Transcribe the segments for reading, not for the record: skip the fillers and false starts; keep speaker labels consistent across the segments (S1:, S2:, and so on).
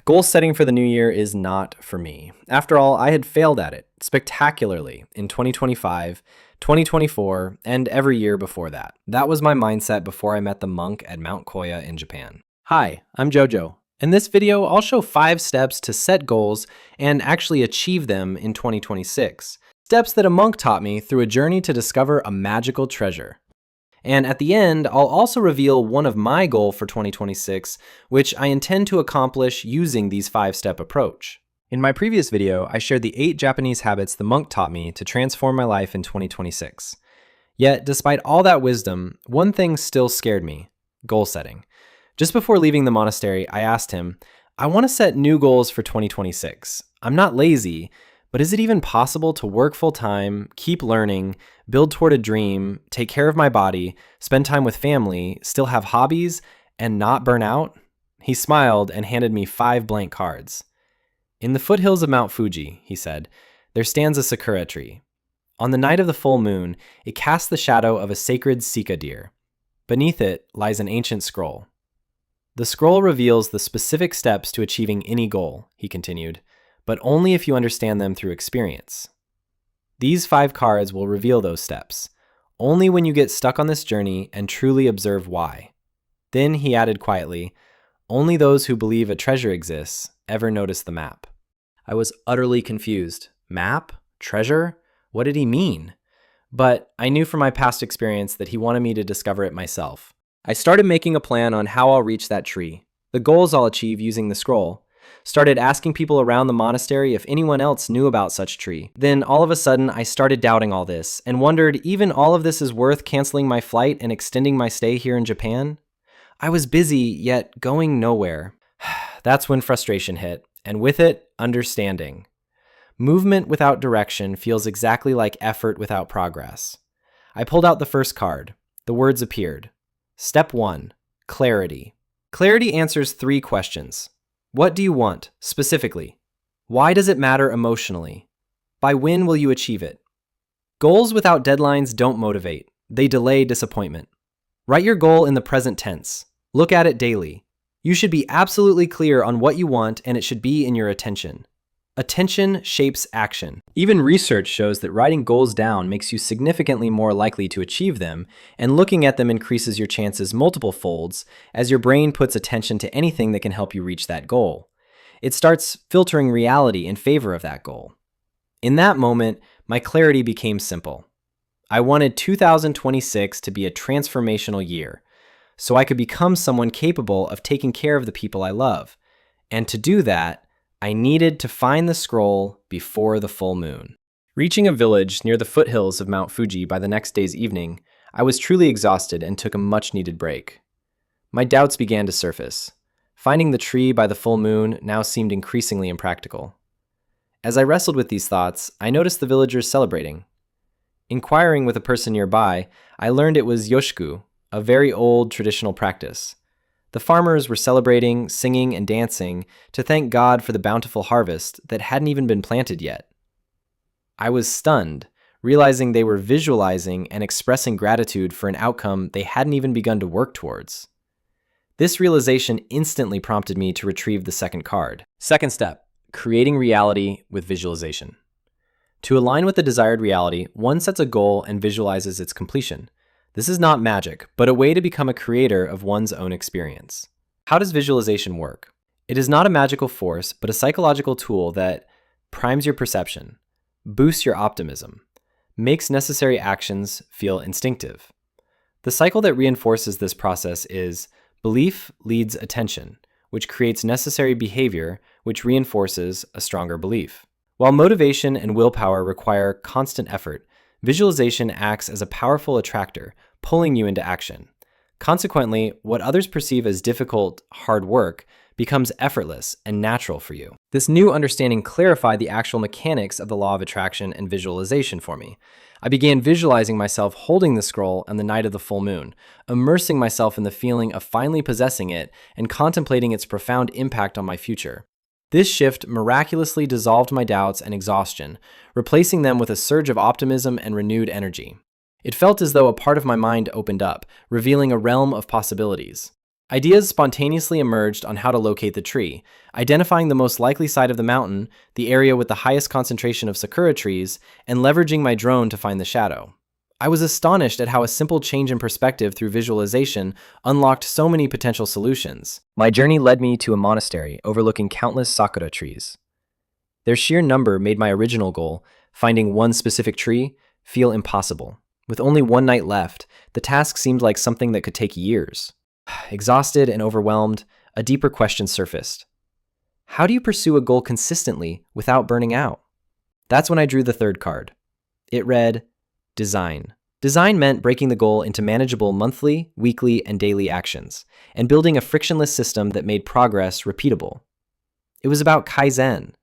S1: Goal setting for the new year is not for me. After all, I had failed at it spectacularly in 2025, 2024, and every year before that. That was my mindset before I met the monk at Mount Koya in Japan. Hi, I'm Jojo. In this video, I'll show 5 steps to set goals and actually achieve them in 2026. Steps that a monk taught me through a journey to discover a magical treasure. And at the end, I'll also reveal one of my goals for 2026, which I intend to accomplish using these 5-step approach. In my previous video, I shared the 8 Japanese habits the monk taught me to transform my life in 2026. Yet, despite all that wisdom, one thing still scared me: goal setting. Just before leaving the monastery, I asked him, I want to set new goals for 2026. I'm not lazy, but is it even possible to work full-time, keep learning, build toward a dream, take care of my body, spend time with family, still have hobbies, and not burn out? He smiled and handed me 5 blank cards. In the foothills of Mount Fuji, he said, there stands a sakura tree. On the night of the full moon, it casts the shadow of a sacred sika deer. Beneath it lies an ancient scroll. The scroll reveals the specific steps to achieving any goal, he continued, but only if you understand them through experience. These 5 cards will reveal those steps, only when you get stuck on this journey and truly observe why. Then he added quietly, only those who believe a treasure exists ever notice the map. I was utterly confused. Map? Treasure? What did he mean? But I knew from my past experience that he wanted me to discover it myself. I started making a plan on how I'll reach that tree, the goals I'll achieve using the scroll, started asking people around the monastery if anyone else knew about such tree. Then all of a sudden, I started doubting all this and wondered even all of this is worth canceling my flight and extending my stay here in Japan? I was busy, yet going nowhere. That's when frustration hit, and with it, understanding. Movement without direction feels exactly like effort without progress. I pulled out the first card. The words appeared. Step 1. Clarity. Clarity answers 3 questions. What do you want, specifically? Why does it matter emotionally? By when will you achieve it? Goals without deadlines don't motivate. They delay disappointment. Write your goal in the present tense. Look at it daily. You should be absolutely clear on what you want, and it should be in your attention. Attention shapes action. Even research shows that writing goals down makes you significantly more likely to achieve them, and looking at them increases your chances multiple folds as your brain puts attention to anything that can help you reach that goal. It starts filtering reality in favor of that goal. In that moment, my clarity became simple. I wanted 2026 to be a transformational year, so I could become someone capable of taking care of the people I love. And to do that, I needed to find the scroll before the full moon. Reaching a village near the foothills of Mount Fuji by the next day's evening, I was truly exhausted and took a much-needed break. My doubts began to surface. Finding the tree by the full moon now seemed increasingly impractical. As I wrestled with these thoughts, I noticed the villagers celebrating. Inquiring with a person nearby, I learned it was yoshiku, a very old traditional practice. The farmers were celebrating, singing, and dancing to thank God for the bountiful harvest that hadn't even been planted yet. I was stunned, realizing they were visualizing and expressing gratitude for an outcome they hadn't even begun to work towards. This realization instantly prompted me to retrieve the second card. Second step, creating reality with visualization. To align with the desired reality, one sets a goal and visualizes its completion. This is not magic, but a way to become a creator of one's own experience. How does visualization work? It is not a magical force, but a psychological tool that primes your perception, boosts your optimism, makes necessary actions feel instinctive. The cycle that reinforces this process is belief leads attention, which creates necessary behavior, which reinforces a stronger belief. While motivation and willpower require constant effort, visualization acts as a powerful attractor, pulling you into action. Consequently, what others perceive as difficult, hard work becomes effortless and natural for you. This new understanding clarified the actual mechanics of the law of attraction and visualization for me. I began visualizing myself holding the scroll on the night of the full moon, immersing myself in the feeling of finally possessing it and contemplating its profound impact on my future. This shift miraculously dissolved my doubts and exhaustion, replacing them with a surge of optimism and renewed energy. It felt as though a part of my mind opened up, revealing a realm of possibilities. Ideas spontaneously emerged on how to locate the tree, identifying the most likely side of the mountain, the area with the highest concentration of sakura trees, and leveraging my drone to find the shadow. I was astonished at how a simple change in perspective through visualization unlocked so many potential solutions. My journey led me to a monastery overlooking countless sakura trees. Their sheer number made my original goal, finding one specific tree, feel impossible. With only one night left, the task seemed like something that could take years. Exhausted and overwhelmed, a deeper question surfaced. How do you pursue a goal consistently without burning out? That's when I drew the third card. It read, Design. Design meant breaking the goal into manageable monthly, weekly, and daily actions, and building a frictionless system that made progress repeatable. It was about Kaizen,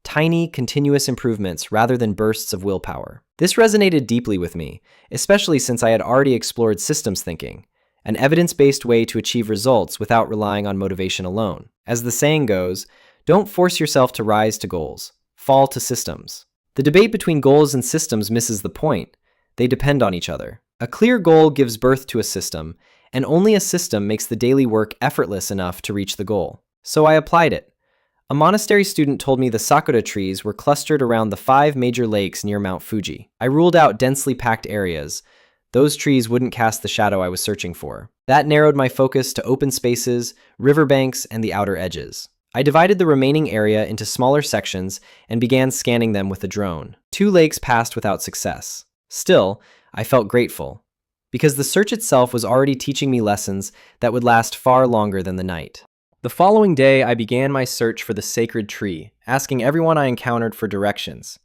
S1: tiny, continuous improvements rather than bursts of willpower. This resonated deeply with me, especially since I had already explored systems thinking, an evidence-based way to achieve results without relying on motivation alone. As the saying goes, don't force yourself to rise to goals, fall to systems. The debate between goals and systems misses the point. They depend on each other. A clear goal gives birth to a system, and only a system makes the daily work effortless enough to reach the goal. So I applied it. A monastery student told me the sakura trees were clustered around the 5 major lakes near Mount Fuji. I ruled out densely packed areas. Those trees wouldn't cast the shadow I was searching for. That narrowed my focus to open spaces, riverbanks, and the outer edges. I divided the remaining area into smaller sections and began scanning them with a drone. 2 lakes passed without success. Still, I felt grateful, because the search itself was already teaching me lessons that would last far longer than the night. The following day, I began my search for the sacred tree, asking everyone I encountered for directions.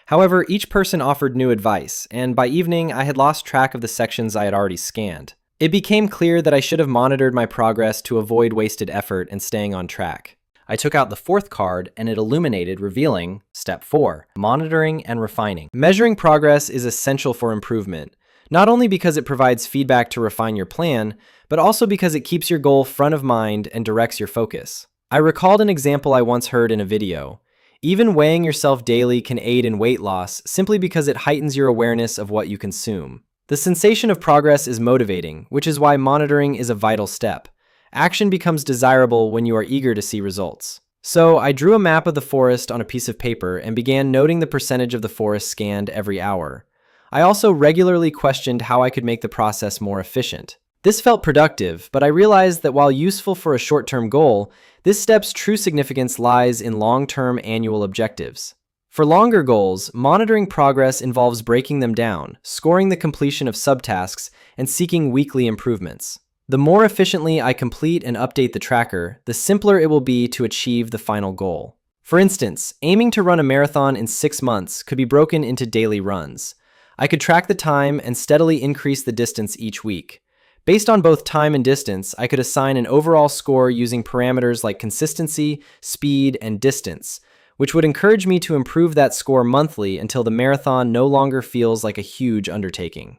S1: However, each person offered new advice, and by evening, I had lost track of the sections I had already scanned. It became clear that I should have monitored my progress to avoid wasted effort and staying on track. I took out the 4th card and it illuminated, revealing Step 4, monitoring and refining. Measuring progress is essential for improvement, not only because it provides feedback to refine your plan, but also because it keeps your goal front of mind and directs your focus. I recalled an example I once heard in a video. Even weighing yourself daily can aid in weight loss simply because it heightens your awareness of what you consume. The sensation of progress is motivating, which is why monitoring is a vital step. Action becomes desirable when you are eager to see results. So I drew a map of the forest on a piece of paper and began noting the percentage of the forest scanned every hour. I also regularly questioned how I could make the process more efficient. This felt productive, but I realized that while useful for a short-term goal, this step's true significance lies in long-term annual objectives. For longer goals, monitoring progress involves breaking them down, scoring the completion of subtasks, and seeking weekly improvements. The more efficiently I complete and update the tracker, the simpler it will be to achieve the final goal. For instance, aiming to run a marathon in 6 months could be broken into daily runs. I could track the time and steadily increase the distance each week. Based on both time and distance, I could assign an overall score using parameters like consistency, speed, and distance, which would encourage me to improve that score monthly until the marathon no longer feels like a huge undertaking.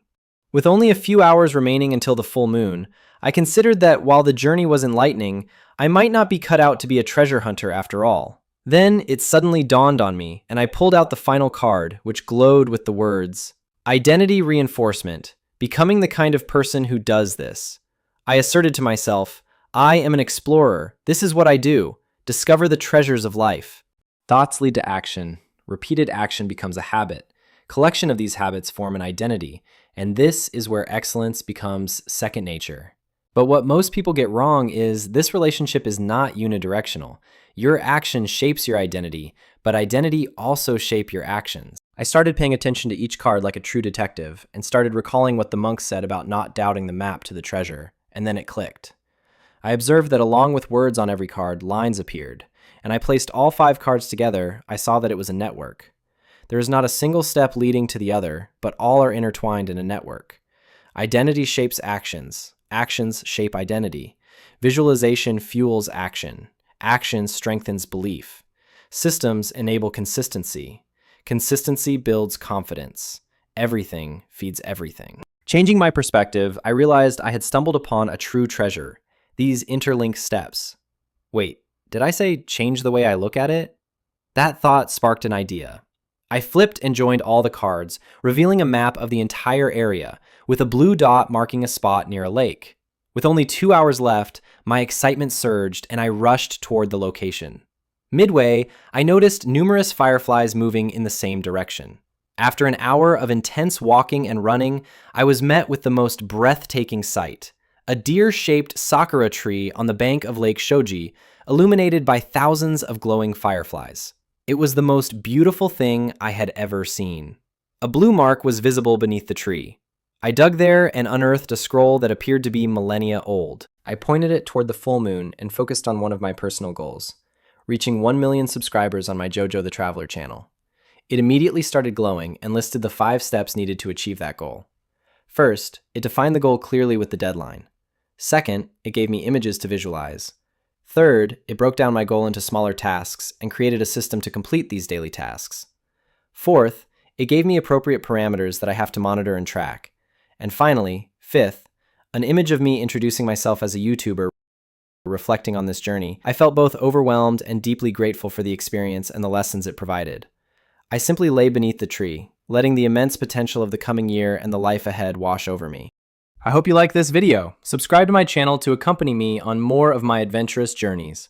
S1: With only a few hours remaining until the full moon, I considered that while the journey was enlightening, I might not be cut out to be a treasure hunter after all. Then it suddenly dawned on me, and I pulled out the final card, which glowed with the words, Identity Reinforcement, becoming the kind of person who does this. I asserted to myself, I am an explorer. This is what I do. Discover the treasures of life. Thoughts lead to action. Repeated action becomes a habit. Collection of these habits form an identity, and this is where excellence becomes second nature. But what most people get wrong is this relationship is not unidirectional. Your action shapes your identity, but identity also shape your actions. I started paying attention to each card like a true detective and started recalling what the monk said about not doubting the map to the treasure, and then it clicked. I observed that along with words on every card, lines appeared, and I placed all 5 cards together. I saw that it was a network. There is not a single step leading to the other, but all are intertwined in a network. Identity shapes actions. Actions shape identity. Visualization fuels action. Action strengthens belief. Systems enable consistency. Consistency builds confidence. Everything feeds everything. Changing my perspective, I realized I had stumbled upon a true treasure. These interlinked steps. Wait, did I say change the way I look at it? That thought sparked an idea. I flipped and joined all the cards, revealing a map of the entire area, with a blue dot marking a spot near a lake. With only 2 hours left, my excitement surged and I rushed toward the location. Midway, I noticed numerous fireflies moving in the same direction. After an hour of intense walking and running, I was met with the most breathtaking sight: a deer-shaped sakura tree on the bank of Lake Shoji, illuminated by thousands of glowing fireflies. It was the most beautiful thing I had ever seen. A blue mark was visible beneath the tree. I dug there and unearthed a scroll that appeared to be millennia old. I pointed it toward the full moon and focused on one of my personal goals: reaching 1 million subscribers on my JoJo the Traveler channel. It immediately started glowing and listed the 5 steps needed to achieve that goal. First, it defined the goal clearly with the deadline. Second, it gave me images to visualize. Third, it broke down my goal into smaller tasks and created a system to complete these daily tasks. Fourth, it gave me appropriate parameters that I have to monitor and track. And finally, fifth, an image of me introducing myself as a YouTuber, reflecting on this journey. I felt both overwhelmed and deeply grateful for the experience and the lessons it provided. I simply lay beneath the tree, letting the immense potential of the coming year and the life ahead wash over me. I hope you like this video. Subscribe to my channel to accompany me on more of my adventurous journeys.